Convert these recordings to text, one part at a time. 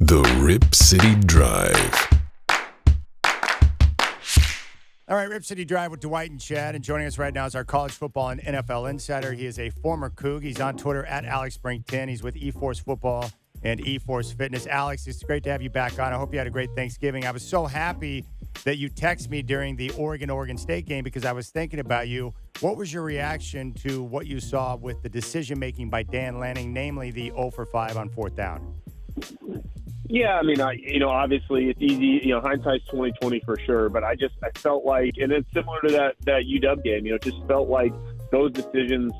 The Rip City Drive. All right, Rip City Drive with Dwight and Chad. And joining us right now is our college football and NFL insider. He is a former Coug. He's on Twitter at Alex Brink 10. He's with eForce Football and eForce Fitness. Alex, it's great to have you back on. I hope you had a great Thanksgiving. I was so happy that you texted me during the Oregon State game because I was thinking about you. What was your reaction to what you saw with the decision-making by Dan Lanning, namely the 0 for 5 on fourth down? Yeah, I mean, obviously it's easy. Hindsight's 20/20 for sure. But I felt like, and it's similar to that UW game. It just felt like those decisions,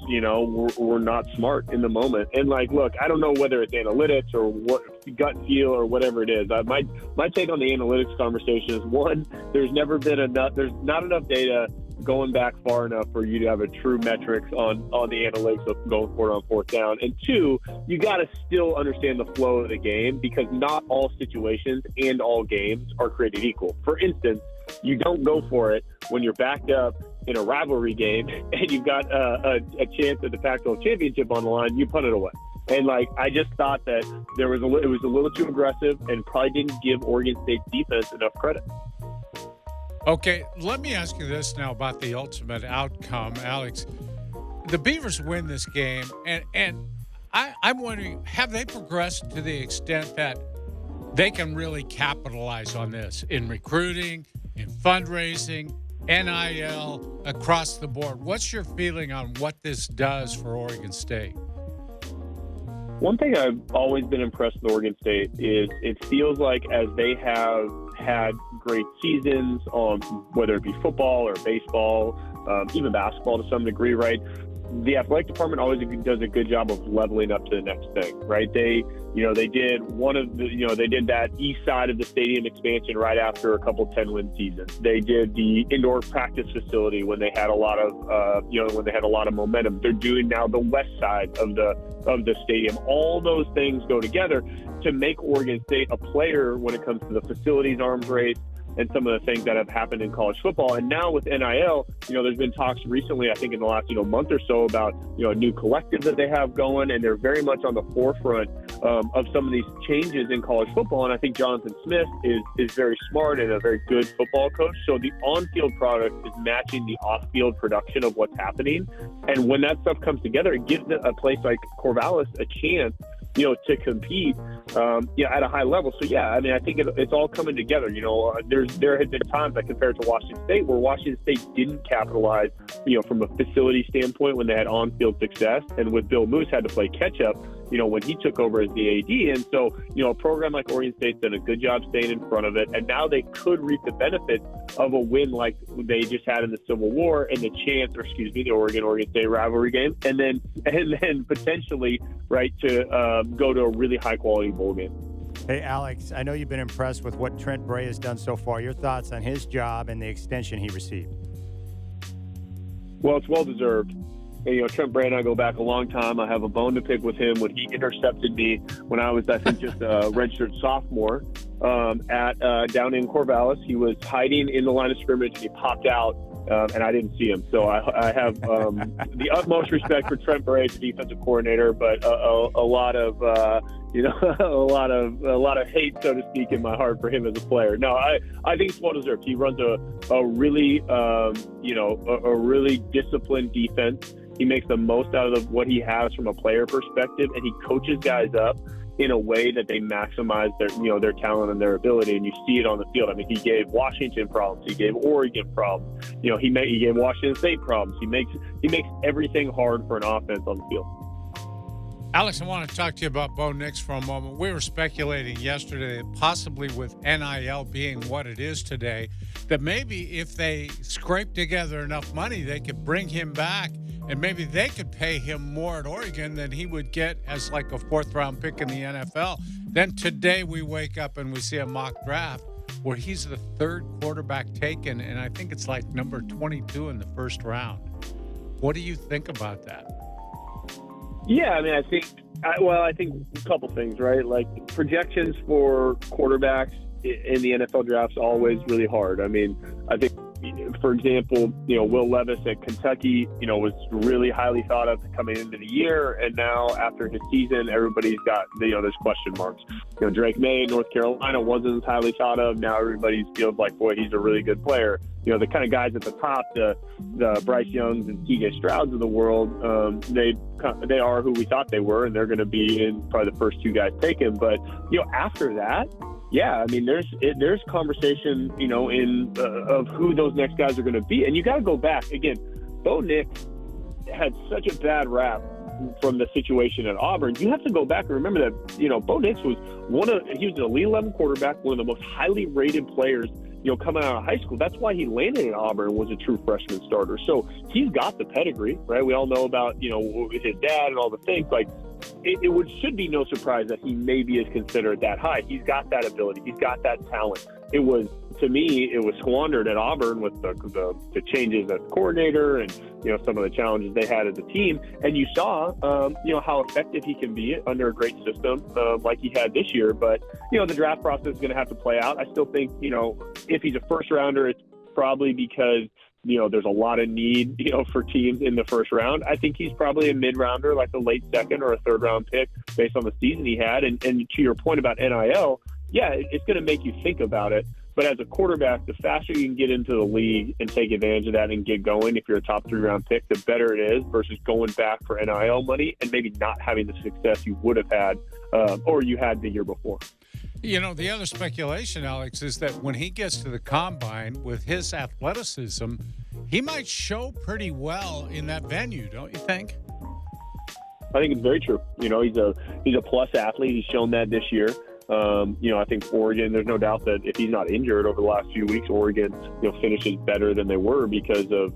were not smart in the moment. And look, I don't know whether it's analytics or what gut feel or whatever it is. My take on the analytics conversation is, one, there's not enough data going back far enough for you to have a true metrics on the analytics of going forward on fourth down. And two, you got to still understand the flow of the game because not all situations and all games are created equal. For instance, you don't go for it when you're backed up in a rivalry game and you've got a chance at the Pac-12 championship on the line, you punt it away. And I just thought that it was a little too aggressive and probably didn't give Oregon State's defense enough credit. Okay, let me ask you this now about the ultimate outcome, Alex. The Beavers win this game, and I'm wondering, have they progressed to the extent that they can really capitalize on this in recruiting, in fundraising, NIL, across the board? What's your feeling on what this does for Oregon State? One thing I've always been impressed with Oregon State is it feels like as they have had great seasons on whether it be football or baseball, even basketball to some degree, right? The athletic department always does a good job of leveling up to the next thing, right? They did that east side of the stadium expansion right after a couple 10-win seasons. They did the indoor practice facility when they had a lot of momentum. They're doing now the west side of the stadium. All those things go together to make Oregon State a player when it comes to the facilities arms race and some of the things that have happened in college football. And now with NIL, there's been talks recently, I think in the last, month or so about, a new collective that they have going, and they're very much on the forefront of some of these changes in college football. And I think Jonathan Smith is very smart and a very good football coach. So the on-field product is matching the off-field production of what's happening. And when that stuff comes together, it gives a place like Corvallis a chance to compete, at a high level. So, yeah, I mean, I think it's all coming together. There had been times I compared to Washington State where Washington State didn't capitalize, from a facility standpoint when they had on-field success, and with Bill Moose had to play catch-up, when he took over as the AD. And so, a program like Oregon State's done a good job staying in front of it, and now they could reap the benefits of a win like they just had in the Civil War and the Oregon State rivalry game, and then potentially, right, to go to a really high-quality bowl game. Hey, Alex, I know you've been impressed with what Trent Bray has done so far. Your thoughts on his job and the extension he received? Well, it's well-deserved. And, Trent Bray and I go back a long time. I have a bone to pick with him when he intercepted me when I was, I think, just a redshirt sophomore down in Corvallis. He was hiding in the line of scrimmage, and he popped out, and I didn't see him. So I have the utmost respect for Trent Bray, the defensive coordinator, but a lot of a lot of hate, so to speak, in my heart for him as a player. No, I think it's well deserved. He runs a really really disciplined defense. He makes the most out of what he has from a player perspective, and he coaches guys up in a way that they maximize their talent and their ability, and you see it on the field. I mean, he gave Washington problems, he gave Oregon problems, he gave Washington State problems. He makes everything hard for an offense on the field. Alex, I want to talk to you about Bo Nix for a moment. We were speculating yesterday that possibly with NIL being what it is today, that maybe if they scrape together enough money, they could bring him back, and maybe they could pay him more at Oregon than he would get as like a fourth-round pick in the NFL. Then today we wake up and we see a mock draft where he's the third quarterback taken, and I think it's like number 22 in the first round. What do you think about that? Yeah, I mean, I think a couple things, right? Like projections for quarterbacks in the NFL draft's always really hard. I mean, I think for example, Will Levis at Kentucky, was really highly thought of coming into the year. And now after his season, everybody's got, there's question marks. Drake May at North Carolina wasn't as highly thought of. Now everybody feels like, boy, he's a really good player. The kind of guys at the top, the Bryce Youngs and TJ Strouds of the world, they are who we thought they were, and they're going to be in probably the first two guys taken. But, after that, yeah, I mean, there's conversation, of who those next guys are going to be. And you got to go back. Again, Bo Nix had such a bad rap from the situation at Auburn. You have to go back and remember that, Bo Nix was he was an Elite 11 quarterback, one of the most highly rated players, coming out of high school. That's why he landed at Auburn, was a true freshman starter. So he's got the pedigree, right? We all know about, his dad and all the things. Like, it should be no surprise that he maybe is considered that high. He's got that ability. He's got that talent. To me, it was squandered at Auburn with the changes as coordinator and, some of the challenges they had as a team. And you saw, how effective he can be under a great system like he had this year. But, the draft process is going to have to play out. I still think, if he's a first rounder, it's probably because there's a lot of need, for teams in the first round. I think he's probably a mid-rounder, like a late second or a third-round pick based on the season he had. And to your point about NIL, yeah, it's going to make you think about it. But as a quarterback, the faster you can get into the league and take advantage of that and get going, if you're a top 3-round pick, the better it is versus going back for NIL money and maybe not having the success you would have had or you had the year before. The other speculation, Alex, is that when he gets to the combine with his athleticism, he might show pretty well in that venue, don't you think? I think it's very true. He's a plus athlete. He's shown that this year. I think Oregon, there's no doubt that if he's not injured over the last few weeks, Oregon, finishes better than they were because of,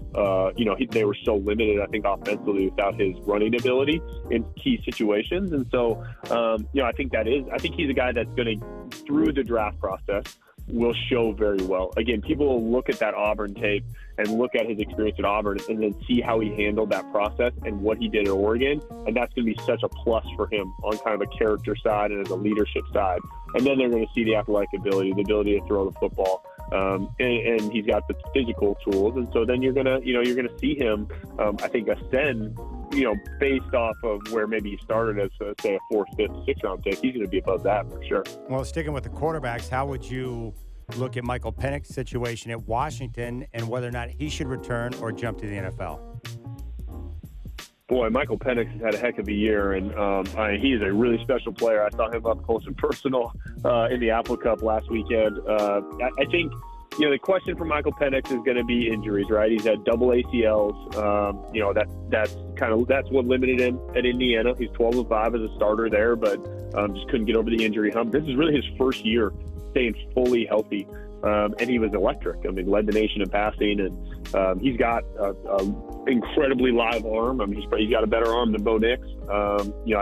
they were so limited, I think, offensively without his running ability in key situations. And so, I think he's a guy that's going to, through the draft process, will show very well. Again, people will look at that Auburn tape and look at his experience at Auburn and then see how he handled that process and what he did at Oregon. And that's going to be such a plus for him on kind of a character side and as a leadership side. And then they're going to see the athletic ability, the ability to throw the football. And he's got the physical tools. And so then you're going to see him, I think, ascend, based off of where maybe he started as, say, a 4th, 5th, 6th round pick. He's going to be above that for sure. Well, sticking with the quarterbacks, how would you look at Michael Penix's situation at Washington and whether or not he should return or jump to the NFL? Boy, Michael Penix has had a heck of a year, and he is a really special player. I saw him up close and personal in the Apple Cup last weekend. I think, the question for Michael Penix is going to be injuries, right? He's had double ACLs. That's what limited him at Indiana. He's 12-5 as a starter there, but just couldn't get over the injury hump. This is really his first year staying fully healthy. And he was electric. I mean, led the nation in passing, and he's got an incredibly live arm. I mean, he's got a better arm than Bo Nix. I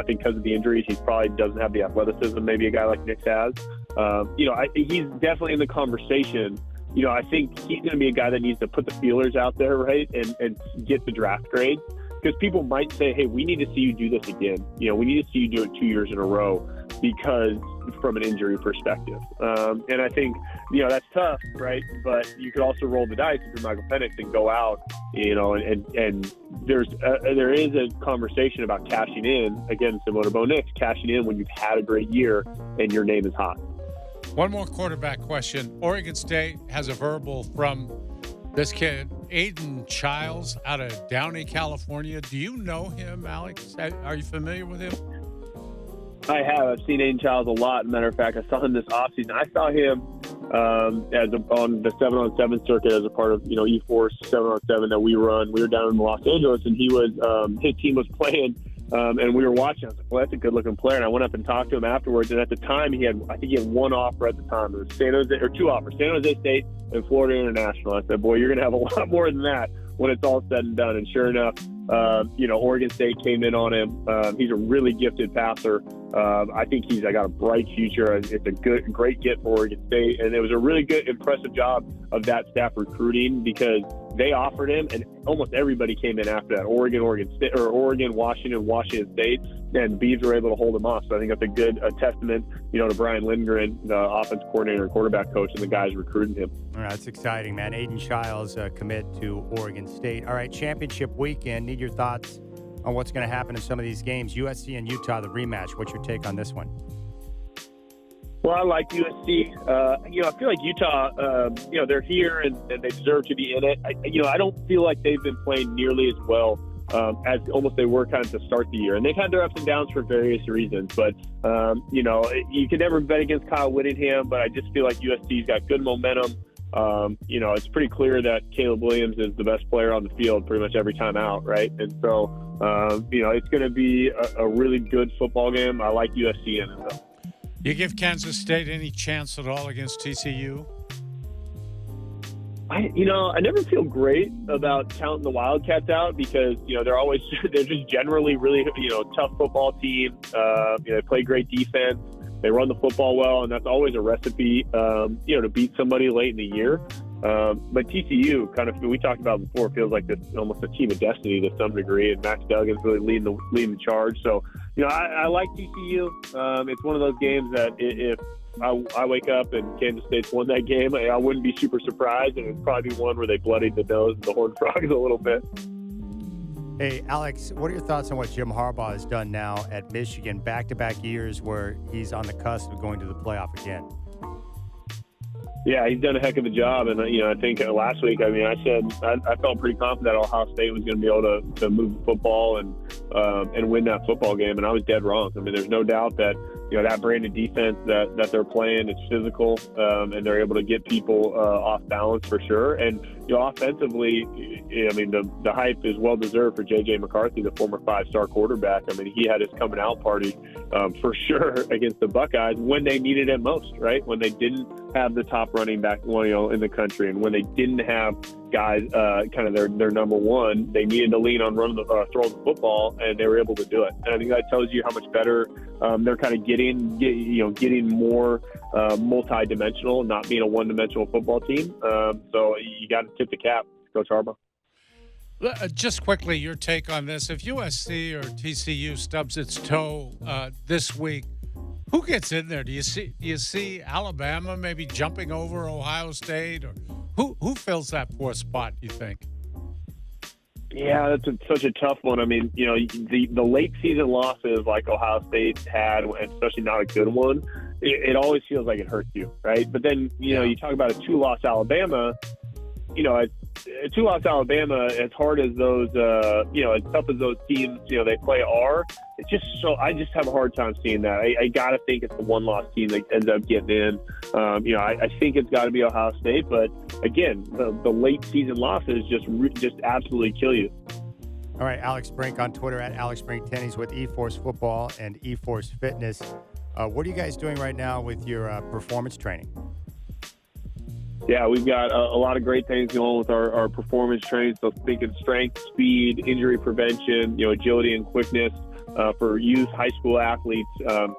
think because of the injuries, he probably doesn't have the athleticism maybe a guy like Nix has. He's definitely in the conversation. I think he's going to be a guy that needs to put the feelers out there, right, and get the draft grade. Because people might say, hey, we need to see you do this again. We need to see you do it 2 years in a row because from an injury perspective. And I think, that's tough, right? But you could also roll the dice if you're Michael Penix and go out, and there is a conversation about cashing in, again, similar to Bo Nix, cashing in when you've had a great year and your name is hot. One more quarterback question. Oregon State has a verbal from this kid, Aiden Childs, out of Downey, California. Do you know him, Alex? Are you familiar with him? I have. I've seen Aiden Childs a lot. Matter of fact, I saw him this offseason. I saw him on the 7-on-7 circuit as a part of, E-Force 7-on-7 that we run. We were down in Los Angeles, and his team was playing, and we were watching. I was like, well, that's a good-looking player. And I went up and talked to him afterwards. And at the time, he had one offer at the time. It was two offers, San Jose State and Florida International. I said, boy, you're going to have a lot more than that when it's all said and done. And sure enough, Oregon State came in on him. He's a really gifted passer. I think he's got a bright future. It's a great get for Oregon State. And it was a really good, impressive job of that staff recruiting because they offered him and almost everybody came in after that. Oregon State, or Oregon, Washington State. and Beavers were able to hold them off. So I think that's a good testament, to Brian Lindgren, the offense coordinator and quarterback coach, and the guys recruiting him. All right, that's exciting, man. Aiden Childs commit to Oregon State. All right, championship weekend. Need your thoughts on what's going to happen in some of these games. USC and Utah, the rematch. What's your take on this one? Well, I like USC. I feel like Utah, they're here and they deserve to be in it. I don't feel like they've been playing nearly as well as almost they were kind of to start the year. And they've had their ups and downs for various reasons. But, you can never bet against Kyle Whittingham, but I just feel like USC's got good momentum. It's pretty clear that Caleb Williams is the best player on the field pretty much every time out, right? And so, it's going to be a really good football game. I like USC in it, though. You give Kansas State any chance at all against TCU? I never feel great about counting the Wildcats out because, they're just generally really, tough football team. They play great defense. They run the football well, and that's always a recipe, to beat somebody late in the year. But TCU, kind of, we talked about before, feels like this almost a team of destiny to some degree, and Max Duggan's really leading the charge. So, I like TCU. It's one of those games that if I wake up and Kansas State's won that game, I wouldn't be super surprised, and it'd probably be one where they bloodied the nose of the Horned Frogs a little bit. Hey, Alex, what are your thoughts on what Jim Harbaugh has done now at Michigan, back-to-back years where he's on the cusp of going to the playoff again? Yeah, he's done a heck of a job, and I think last week, I said I felt pretty confident that Ohio State was going to be able to move the football and win that football game, and I was dead wrong. There's no doubt that that brand of defense that they're playing, it's physical, and they're able to get people off balance for sure. And offensively, the hype is well deserved for J.J. McCarthy, the former 5-star quarterback. He had his coming out party for sure against the Buckeyes when they needed it most, right? When they didn't have the top running back, in the country, and when they didn't have guys kind of their number one, they needed to lean on throwing the football, and they were able to do it. And I think that tells you how much better they're kind of getting more multi-dimensional, not being a one-dimensional football team. So you got to tip the cap, Coach Harbaugh. Just quickly, your take on this. If USC or TCU stubs its toe this week, who gets in there? Do you see Alabama maybe jumping over Ohio State, or who fills that fourth spot, you think? Yeah, that's such a tough one. The late season losses like Ohio State had, and especially not a good one, it always feels like it hurts you, right? But then, you talk about a 2-loss Alabama, a 2-loss Alabama, as hard as those, as tough as those teams, they play are, it's just I just have a hard time seeing that. I got to think it's the 1-loss team that ends up getting in. I think it's got to be Ohio State, but again, the late season losses just absolutely kill you. All right, Alex Brink on Twitter at Alex Brink10. He's with eForce Football and eForce Fitness. What are you guys doing right now with your performance training? Yeah, we've got a lot of great things going with our performance training. So thinking strength, speed, injury prevention, agility and quickness for youth, high school athletes,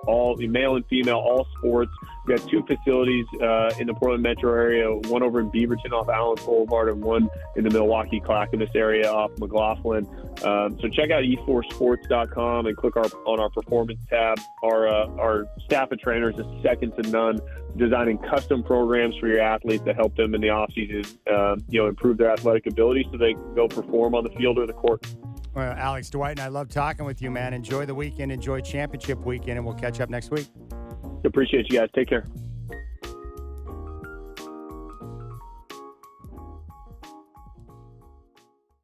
all male and female, all sports. We have 2 facilities in the Portland metro area, one over in Beaverton off Allen Boulevard and one in the Milwaukee Clackamas area off McLaughlin. So check out eforcesports.com and click on our performance tab. Our staff of trainers is second to none, designing custom programs for your athletes to help them in the offseason, improve their athletic ability so they can go perform on the field or the court. Well, Alex, Dwight, and I love talking with you, man. Enjoy the weekend, enjoy championship weekend, and we'll catch up next week. Appreciate you guys. Take care.